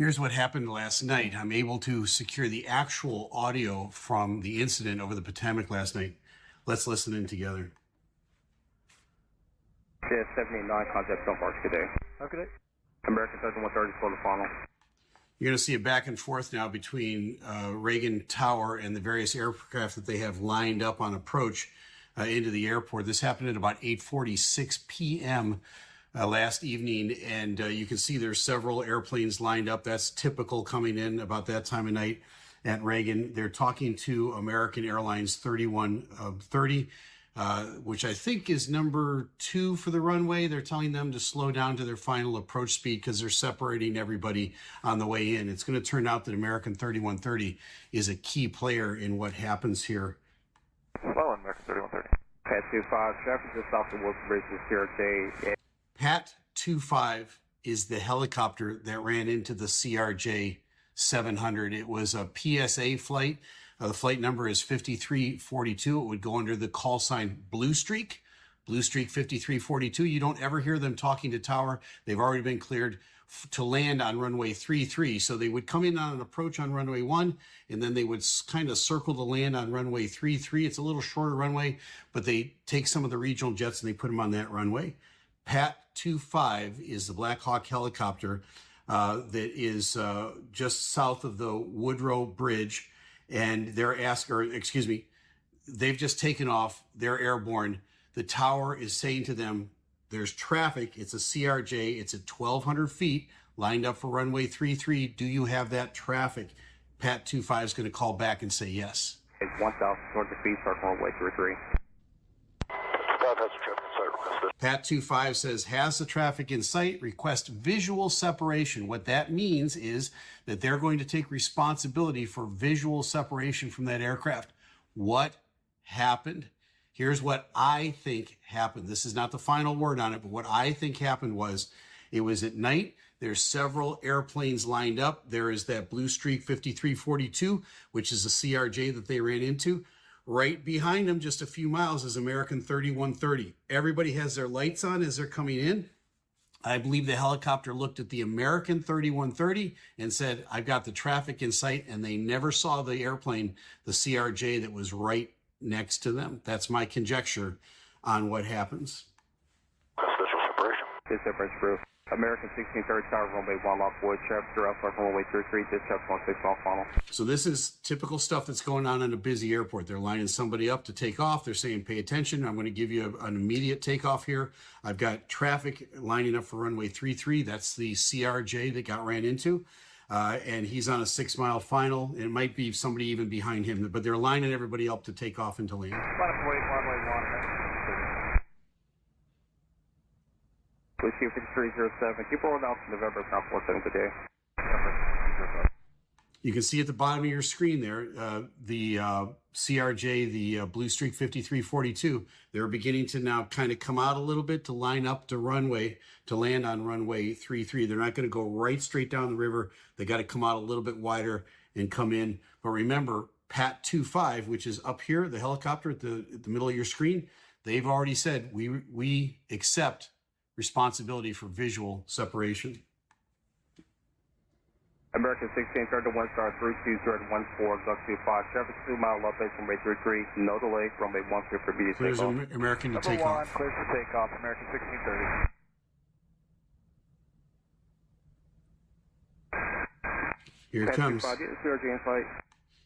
Here's what happened last night. I'm able to secure the actual audio from the incident over the Potomac last night. Let's listen in together. Yeah, 789, contact Stone Park, good day. Okay. American 3130 for the final. You're going to see a back and forth now between Reagan Tower and the various aircraft that they have lined up on approach into the airport. This happened at about 8:46 p.m. Last evening, and you can see there's several airplanes lined up. That's typical coming in about that time of night at Reagan. They're talking to American Airlines 3130, which I think is number 2 for the runway. They're telling them to slow down to their final approach speed because they're separating everybody on the way in. It's going to turn out that American 3130 is a key player in what happens here. Well, American 3130. Pat 25, traffic just off the Wilson Bridge is CRJ. Pat 25 is the helicopter that ran into the CRJ 700. It was a PSA flight. The flight number is 5342. It would go under the call sign Blue Streak 5342. You don't ever hear them talking to tower. They've already been cleared to land on runway 33. So they would come in on an approach on runway 1, and then they would kind of circle the land on runway 33. It's a little shorter runway, but they take some of the regional jets and they put them on that runway. Pat 25 is the Black Hawk helicopter that is just south of the Woodrow Bridge, and they've just taken off. They're airborne. The tower is saying to them, there's traffic. It's a CRJ. It's at 1,200 feet lined up for runway 33. Do you have that traffic? Pat 25 is going to call back and say yes. It's 1,200 feet, start runway 33. Pat 25 says, has the traffic in sight, request visual separation. What that means is that they're going to take responsibility for visual separation from that aircraft. What happened? Here's what I think happened. This is not the final word on it, but what I think happened was it was at night. There's several airplanes lined up. There is that Blue Streak 5342, which is a CRJ that they ran into. Right behind them, just a few miles, is American 3130. Everybody has their lights on as they're coming in. I believe the helicopter looked at the American 3130 and said, I've got the traffic in sight, and they never saw the airplane, the CRJ that was right next to them. That's my conjecture on what happens. Visual separation. This separation proof. American 1630 tower, runway 1 lock void, traffic through outside runway 33, dispatch 16 off final. So this is typical stuff that's going on in a busy airport. They're lining somebody up to take off. They're saying, pay attention. I'm going to give you an immediate takeoff here. I've got traffic lining up for runway 33. That's the CRJ that got ran into. And he's on a 6-mile final. It might be somebody even behind him, but they're lining everybody up to take off into land. Whiskey 5307, keep rolling out to November, South 47 today. You can see at the bottom of your screen there, the CRJ, the Blue Streak 5342, they're beginning to now kind of come out a little bit to line up to runway, to land on runway 33. They're not going to go right straight down the river. They got to come out a little bit wider and come in. But remember, Pat 25, which is up here, the helicopter at the middle of your screen, they've already said, we accept responsibility for visual separation. American 1630 1 star 32014, Duck 25, traffic 2 mile up base runway 33, no delay, runway 1 clear for immediate Clears takeoff. American to Number take 1, off. clear for takeoff, American 1630. Here it comes. Pat 25, get the CRJ in sight.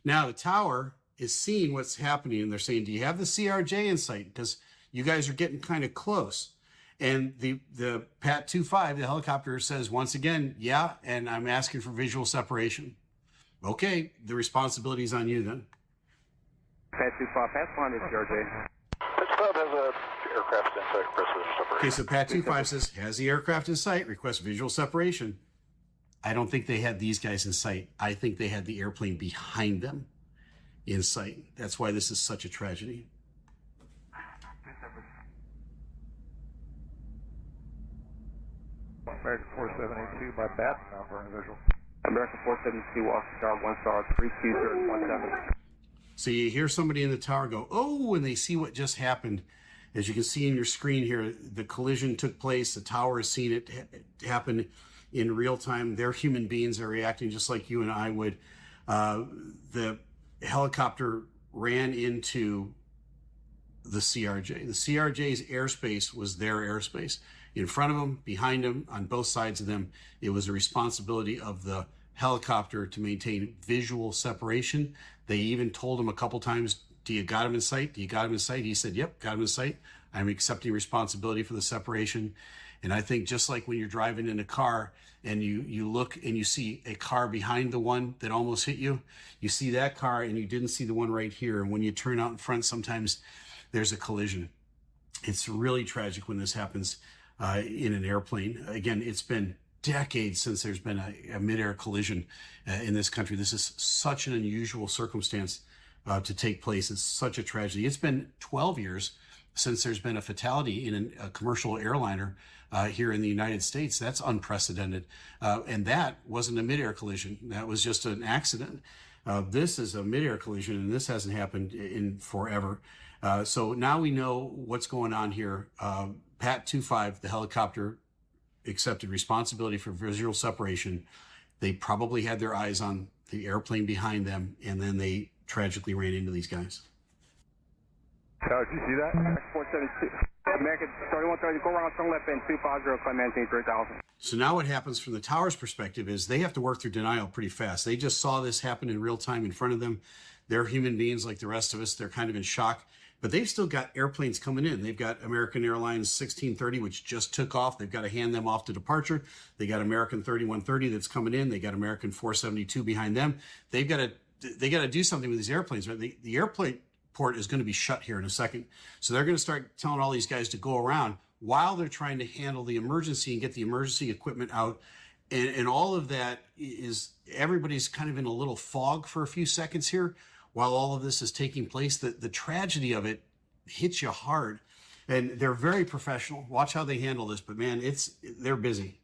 Now the tower is seeing what's happening, and they're saying, do you have the CRJ in sight? Because you guys are getting kind of close. And the Pat 25, the helicopter, says once again, yeah, and I'm asking for visual separation. Okay, the responsibility is on you then. Pat 25, pass behind this CRJ. Pat 25 has a aircraft in sight, request visual separation. Okay, so Pat 25 says, has the aircraft in sight, request visual separation. I don't think they had these guys in sight. I think they had the airplane behind them in sight. That's why this is such a tragedy. American 4782 by bat, now for visual. American 472, Austin Star 1 star 32017. So you hear somebody in the tower go, oh, and they see what just happened. As you can see in your screen here, the collision took place. The tower has seen it happen in real time. They're human beings. They're reacting just like you and I would. The helicopter ran into the CRJ. The CRJ's airspace was their airspace. In front of them, behind them, on both sides of them, it was a responsibility of the helicopter to maintain visual separation. They even told him a couple times, do you got him in sight? Do you got him in sight? He said, yep, got him in sight. I'm accepting responsibility for the separation. And I think just like when you're driving in a car and you look and you see a car behind the one that almost hit you, you see that car and you didn't see the one right here. And when you turn out in front, sometimes there's a collision. It's really tragic when this happens in an airplane. Again, it's been decades since there's been a mid-air collision in this country. This is such an unusual circumstance to take place. It's such a tragedy. It's been 12 years since there's been a fatality in a commercial airliner here in the United States. That's unprecedented. And that wasn't a mid-air collision. That was just an accident. This is a mid-air collision, and this hasn't happened in forever. So now we know what's going on here. Pat 25, the helicopter, accepted responsibility for visual separation. They probably had their eyes on the airplane behind them, and then they tragically ran into these guys. Did you see that? 472. American 3130, go around turn left and 250, climb maintain 3000. So now what happens from the tower's perspective is they have to work through denial pretty fast. They just saw this happen in real time in front of them. They're human beings like the rest of us. They're kind of in shock. But they've still got airplanes coming in. They've got American Airlines 1630, which just took off. They've got to hand them off to departure. They got American 3130 that's coming in. They got American 472 behind them. They got to do something with these airplanes. Right? The airplane port is going to be shut here in a second. So they're going to start telling all these guys to go around while they're trying to handle the emergency and get the emergency equipment out. And all of that is, everybody's kind of in a little fog for a few seconds here while all of this is taking place. The tragedy of it hits you hard, and they're very professional. Watch how they handle this, but man, they're busy.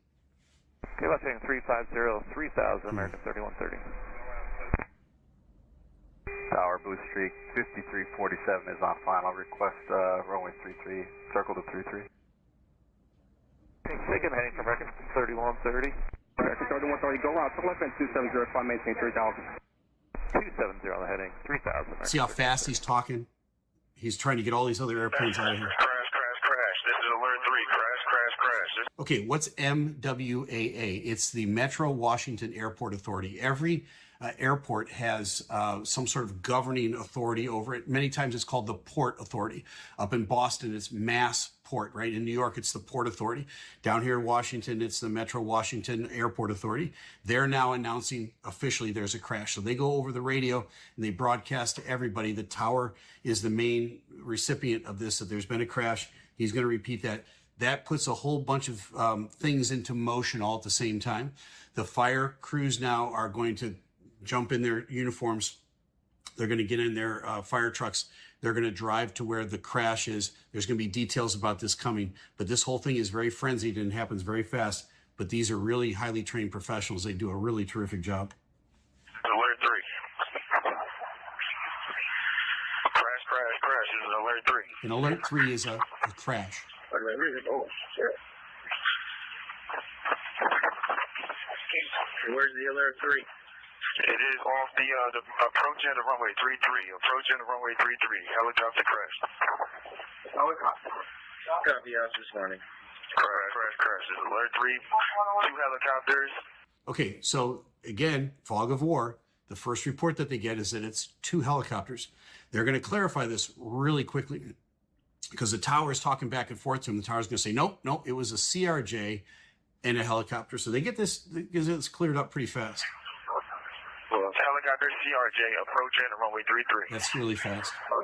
Okay, left heading 350, 3000, American 3130. Tower, boost streak 5347 is on final. Request runway 33, circle to 33. Second heading for American 3130. American 3130, go around turn left and 270, climb maintain 3000. 270 on the heading, 3000. See how fast he's talking? He's trying to get all these other airplanes out of here. Crash. This is alert 3. Crash. Okay, what's MWAA? It's the Metro Washington Airport Authority. Every airport has some sort of governing authority over it. Many times it's called the Port Authority. Up in Boston, it's Mass Port, right? In New York, it's the Port Authority. Down here in Washington, it's the Metro Washington Airport Authority. They're now announcing officially there's a crash. So they go over the radio and they broadcast to everybody. The tower is the main recipient of this, that there's been a crash. He's going to repeat that. That puts a whole bunch of things into motion all at the same time. The fire crews now are going to jump in their uniforms. They're going to get in their fire trucks. They're going to drive to where the crash is. There's going to be details about this coming, but this whole thing is very frenzied and happens very fast. But these are really highly trained professionals. They do a really terrific job. Alert 3. Crash. This is alert 3. And alert 3 is a crash. Oh, shit. Where's the alert 3? It is off the approach end of runway 33. Approach end of runway 33. Helicopter crash. Helicopter. Copy house this morning. Crash. This is alert 3. 2 helicopters. Okay, so again, fog of war. The first report that they get is that it's 2 helicopters. They're going to clarify this really quickly because the tower is talking back and forth to them. The tower is going to say, nope, it was a CRJ and a helicopter. So they get this, because it's cleared up pretty fast. Helicopter CRJ approach end of runway 33. That's really fast. The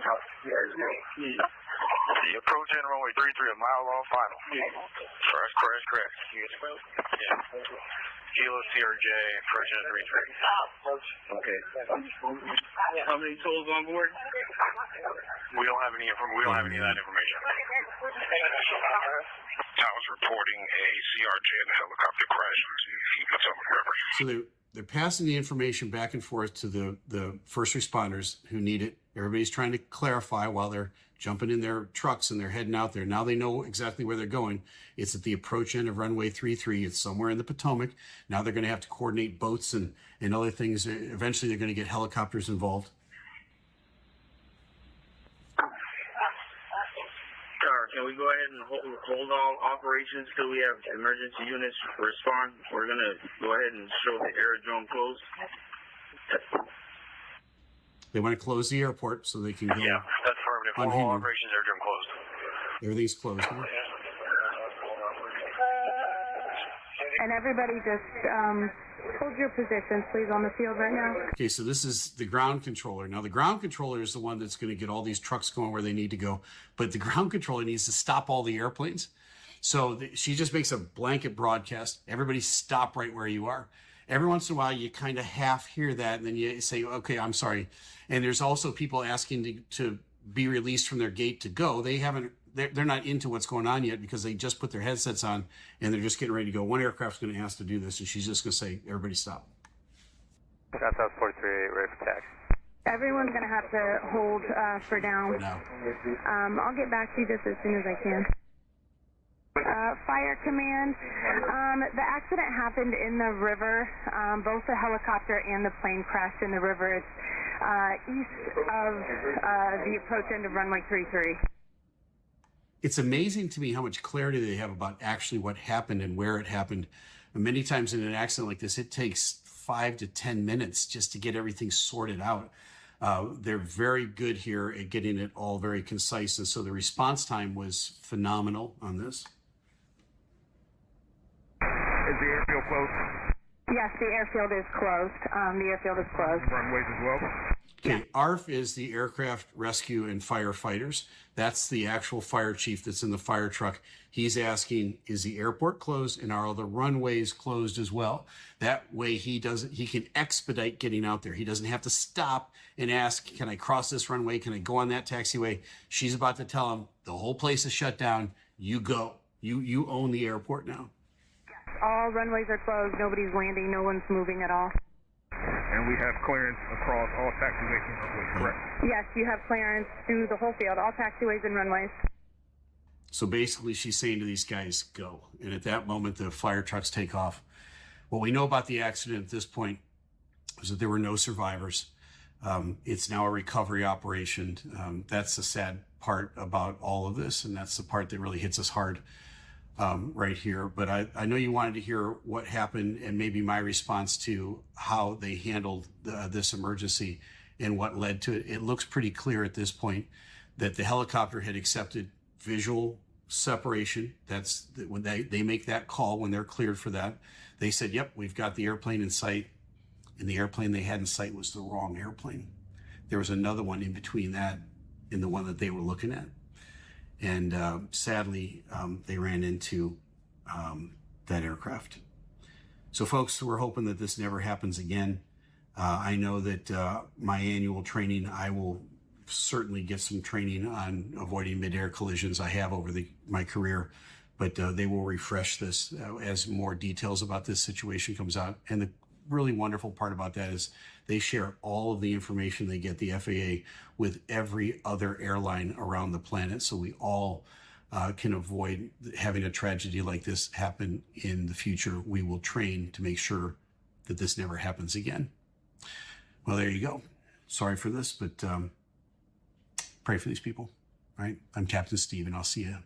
approach end of runway 33, a mile off final. Crash. Kilo CRJ approach end 33. Okay. How many totals on board? We don't have any of that information. Towers reporting a CRJ and a helicopter crash in Potomac River. So they're passing the information back and forth to the first responders who need it Everybody's trying to clarify while they're jumping in their trucks and they're heading out there. Now they know exactly where they're going. It's at the approach end of runway 33. It's somewhere in the Potomac. Now they're going to have to coordinate boats and other things. Eventually they're going to get helicopters involved. Can we go ahead and hold all operations till we have emergency units respond? We're going to go ahead and show the aerodrome closed. They want to close the airport so they can go. Yeah, that's affirmative. All unhindered. operations aerodrome closed. Everything's closed. Huh? And everybody just hold your positions, please, on the field right now. Okay, so this is the ground controller. Now, the ground controller is the one that's going to get all these trucks going where they need to go. But the ground controller needs to stop all the airplanes. So she just makes a blanket broadcast. Everybody stop right where you are. Every once in a while, you kind of half hear that, and then you say, okay, I'm sorry. And there's also people asking to be released from their gate to go. They're not into what's going on yet because they just put their headsets on and they're just getting ready to go. One aircraft's going to ask to do this, and she's just going to say, everybody stop. That's 43, ready for taxi. Everyone's going to have to hold for down. No. I'll get back to you just as soon as I can. Fire command, the accident happened in the river. Both the helicopter and the plane crashed in the river. It's east of the approach end of runway 33. It's amazing to me how much clarity they have about actually what happened and where it happened. And many times in an accident like this, it takes 5 to 10 minutes just to get everything sorted out. They're very good here at getting it all very concise. And so the response time was phenomenal on this. Is the airfield closed? Yes, the airfield is closed. The airfield is closed. Runways as well? Okay, ARF is the Aircraft Rescue and Firefighters. That's the actual fire chief that's in the fire truck. He's asking, is the airport closed and are all the runways closed as well? That way he can expedite getting out there. He doesn't have to stop and ask, can I cross this runway? Can I go on that taxiway? She's about to tell him the whole place is shut down. You go. You own the airport now. All runways are closed. Nobody's landing. No one's moving at all. And we have clearance across all taxiways and runways, correct? Yes, you have clearance through the whole field, all taxiways and runways. So basically she's saying to these guys, go. And at that moment, the fire trucks take off. What we know about the accident at this point is that there were no survivors. It's now a recovery operation. That's the sad part about all of this. And that's the part that really hits us hard right here. But I know you wanted to hear what happened and maybe my response to how they handled this emergency and what led to it. It looks pretty clear at this point that the helicopter had accepted visual separation. That's when they make that call, when they're cleared for that. They said, yep, we've got the airplane in sight. And the airplane they had in sight was the wrong airplane. There was another one in between that and the one that they were looking at. And sadly, they ran into that aircraft. So folks, we're hoping that this never happens again. I know that my annual training, I will certainly get some training on avoiding mid-air collisions. I have over my career, but they will refresh this as more details about this situation comes out. And the really wonderful part about that is they share all of the information they get, the FAA, with every other airline around the planet. So we all can avoid having a tragedy like this happen in the future. We will train to make sure that this never happens again. Well, there you go. Sorry for this, but pray for these people, right? I'm Captain Steve, and I'll see you